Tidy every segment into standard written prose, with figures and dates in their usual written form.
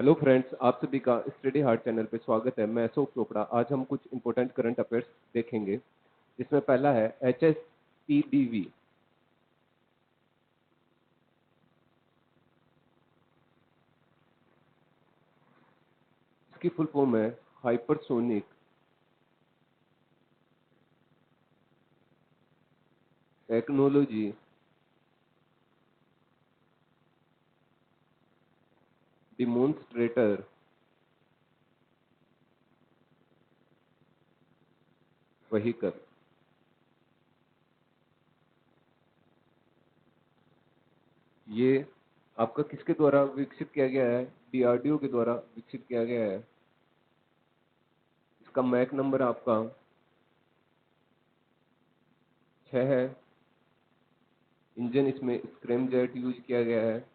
Hello friends, आप सभी का स्टडी हार्ट चैनल पे स्वागत है। मैं अशोक चोपड़ा। आज हम कुछ इंपॉर्टेंट करंट अफेयर्स देखेंगे, जिसमें पहला है HSPDV। इसकी फुल फॉर्म है हाइपरसोनिक टेक्नोलॉजी डिमोन्स्ट्रेटर व्हीकल। ये आपका किसके द्वारा विकसित किया गया है? DRDO के द्वारा विकसित किया गया है। इसका मैक नंबर आपका 6 है। इंजन इसमें स्क्रैमजेट यूज किया गया है,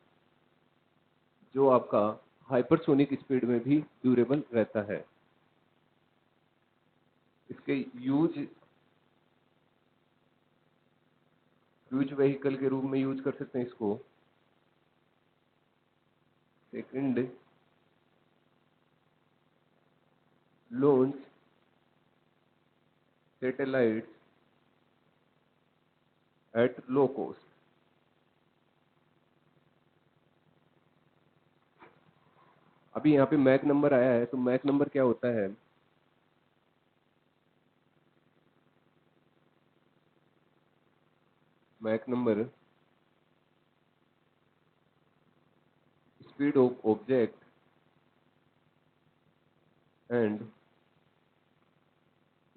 जो आपका हाइपरसोनिक स्पीड में भी ड्यूरेबल रहता है। इसके यूज व्हीकल के रूप में यूज कर सकते हैं इसको। Second, launch satellite at low cost. अभी यहाँ पे मैक नंबर आया है, तो मैक नंबर क्या होता है? Mach number speed of object and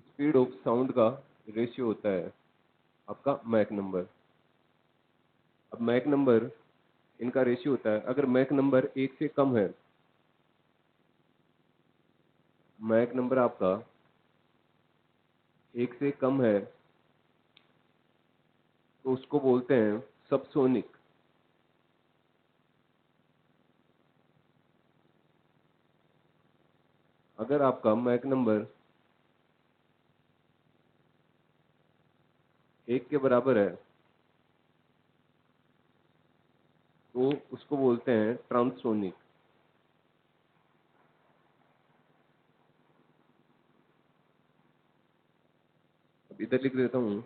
speed of sound का रेशियो होता है आपका मैक नंबर। अब मैक नंबर इनका रेशियो होता है। अगर मैक नंबर 1 से कम है, मैक नंबर आपका 1 से कम है, तो उसको बोलते हैं सबसोनिक। अगर आपका मैक नंबर 1 के बराबर है, तो उसको बोलते हैं ट्रांससोनिक। अब इधर लिख देता हूं।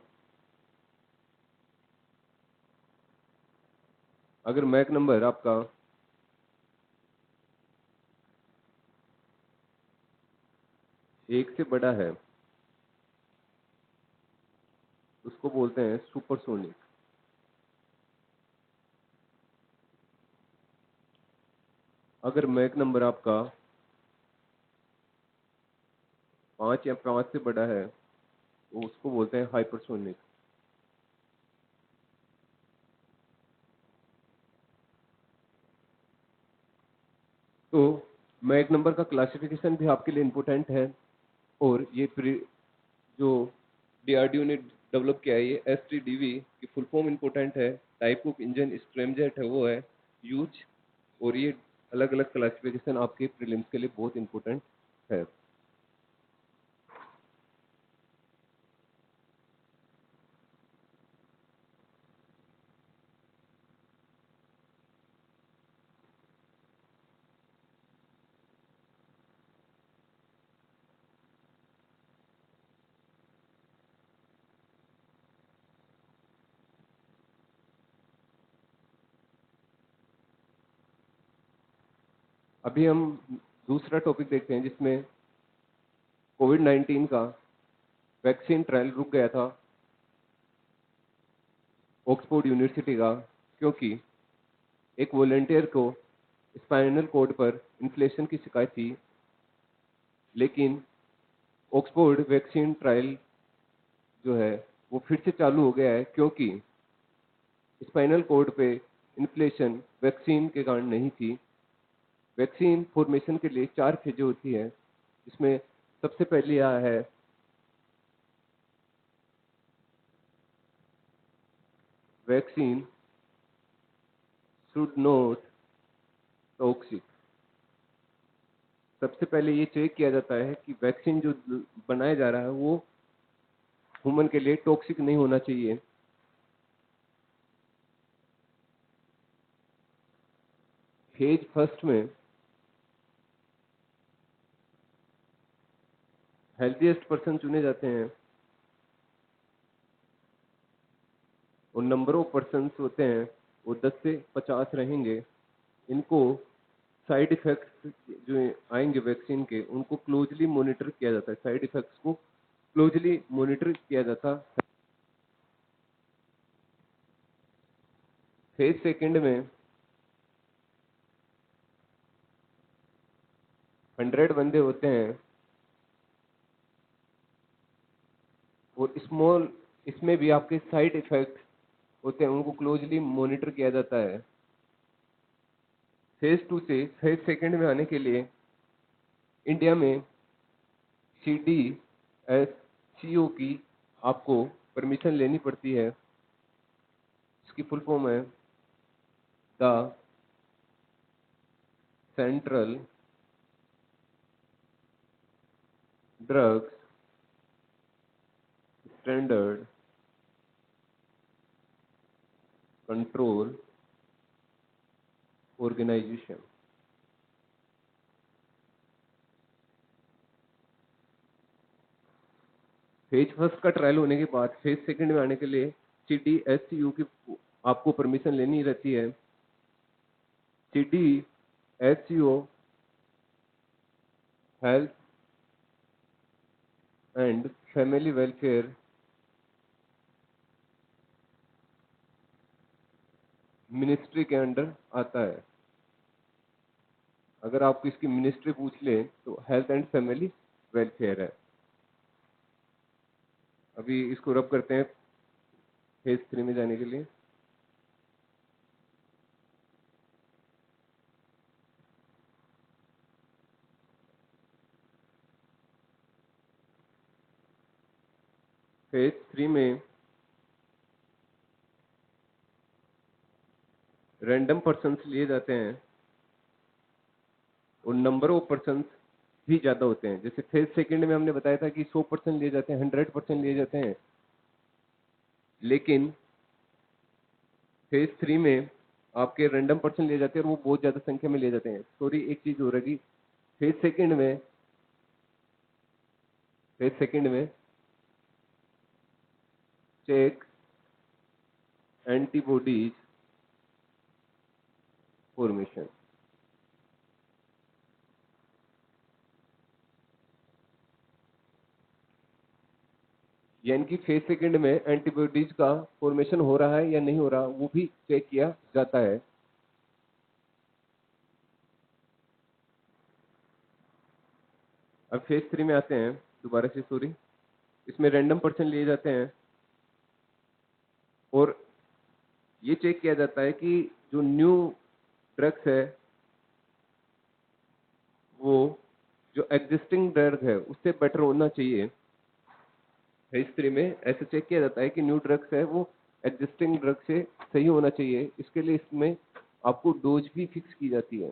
अगर मैक नंबर आपका 1 से बड़ा है, उसको बोलते हैं सुपरसोनिक। अगर मैक नंबर आपका 5 या 5 से बड़ा है, तो उसको बोलते हैं हाइपरसोनिक। तो मैक नंबर का क्लासिफिकेशन भी आपके लिए इम्पोर्टेंट है। और ये जो DRDO ने डेवलप किया है, ये STDV की फुल फॉर्म इम्पोर्टेंट है। टाइप ऑफ इंजन स्क्रैमजेट है, वो है यूज। और ये अलग अलग क्लासिफिकेशन आपके प्रीलिम्स के लिए बहुत इम्पोर्टेंट है। अभी हम दूसरा टॉपिक देखते हैं, जिसमें कोविड-19 का वैक्सीन ट्रायल रुक गया था ऑक्सफोर्ड यूनिवर्सिटी का, क्योंकि एक वॉलंटियर को स्पाइनल कॉर्ड पर इन्फ्लेशन की शिकायत थी। लेकिन ऑक्सफोर्ड वैक्सीन ट्रायल जो है वो फिर से चालू हो गया है, क्योंकि स्पाइनल कॉर्ड पे इन्फ्लेशन वैक्सीन के कारण नहीं थी। वैक्सीन फॉर्मेशन के लिए 4 फेजें होती है, जिसमें सबसे पहले यह है वैक्सीन शुड नॉट टॉक्सिक। सबसे पहले ये चेक किया जाता है कि वैक्सीन जो बनाया जा रहा है वो ह्यूमन के लिए टॉक्सिक नहीं होना चाहिए। फेज फर्स्ट में हेल्थीएस्ट पर्सन चुने जाते हैं और नंबर ऑफ पर्सन होते हैं वो 10 से 50 रहेंगे। इनको साइड इफेक्ट्स जो आएंगे वैक्सीन के उनको क्लोजली मॉनिटर किया जाता है, साइड इफेक्ट्स को क्लोजली मॉनिटर किया जाता है। फेज सेकंड में 100 बंदे होते हैं और इसमें भी आपके साइड इफेक्ट होते हैं, उनको क्लोजली मॉनिटर किया जाता है। फेज 2 से फेज सेकंड में आने के लिए इंडिया में CDSCO की आपको परमिशन लेनी पड़ती है। इसकी फुल फॉर्म है the central drugs standard control organization. Phase first का ट्रायल होने के बाद फेज सेकंड में आने के लिए CDSCO की आपको परमिशन लेनी रहती है। CDSCO health and family welfare ministry के अंडर आता है। अगर आपको इसकी मिनिस्ट्री पूछ ले तो हेल्थ एंड फैमिली वेलफेयर है। अभी इसको रब करते हैं फेज 3 में जाने के लिए। फेज 3 में रैंडम पर्सन्स लिए जाते हैं और नंबर ऑफ पर्सन्स भी ज्यादा होते हैं। जैसे फेज सेकंड में हमने बताया था कि 100% लिए जाते हैं, 100% लिए जाते हैं, लेकिन फेज 3 में आपके रैंडम पर्सन लिए जाते हैं और वो बहुत ज्यादा संख्या में लिए जाते हैं। सॉरी, एक चीज हो रही, फेज सेकंड में चेक एंटीबॉडीज फॉर्मेशन। यानी कि फेज सेकंड में एंटीबॉडीज का फॉर्मेशन हो रहा है या नहीं हो रहा वो भी चेक किया जाता है। अब फेज 3 में आते हैं, दोबारा से सॉरी, इसमें रैंडम पर्सन लिए जाते हैं और ये चेक किया जाता है कि जो न्यू ड्रग्स है वो जो एग्जिस्टिंग ड्रग है उससे बेटर होना चाहिए। फेज 3 में ऐसे चेक किया जाता है कि न्यू ड्रग्स है वो एग्जिस्टिंग ड्रग से सही होना चाहिए। इसके लिए इसमें आपको डोज भी फिक्स की जाती है,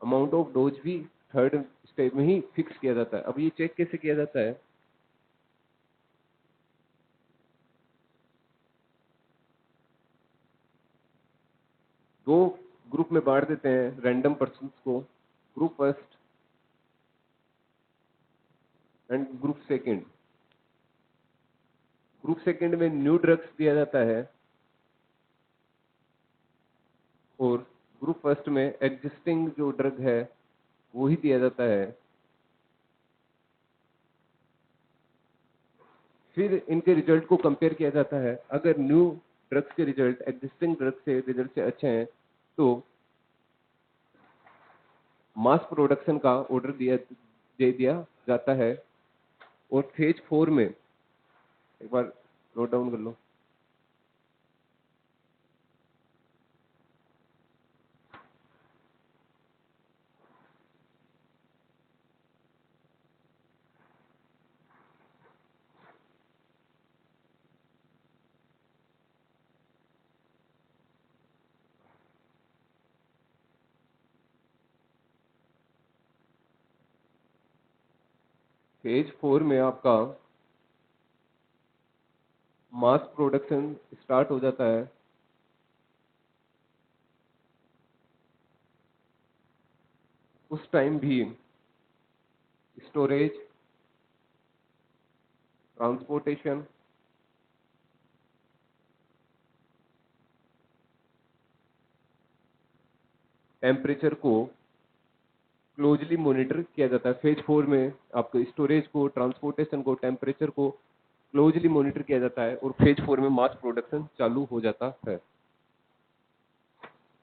अमाउंट ऑफ डोज भी थर्ड स्टेज में ही फिक्स किया जाता है। अब ये चेक कैसे किया जाता है, दो ग्रुप में बांट देते हैं रैंडम पर्सन को, group first and group second. Group second में न्यू ड्रग्स दिया जाता है और ग्रुप फर्स्ट में एग्जिस्टिंग जो ड्रग है वो ही दिया जाता है। फिर इनके रिजल्ट को कंपेयर किया जाता है। अगर न्यू ड्रग्स के रिजल्ट एग्जिस्टिंग ड्रग्स से रिजल्ट से अच्छे हैं तो मास प्रोडक्शन का ऑर्डर दे दिया जाता है। और फेज 4 में, एक बार नोट डाउन कर लो, फेज 4 में आपका मास प्रोडक्शन स्टार्ट हो जाता है। उस टाइम भी स्टोरेज, ट्रांसपोर्टेशन, टेम्परेचर को क्लोजली मॉनिटर किया जाता है। फेज 4 में आपको स्टोरेज को, ट्रांसपोर्टेशन को, टेम्परेचर को क्लोजली मॉनिटर किया जाता है और फेज 4 में मास प्रोडक्शन चालू हो जाता है।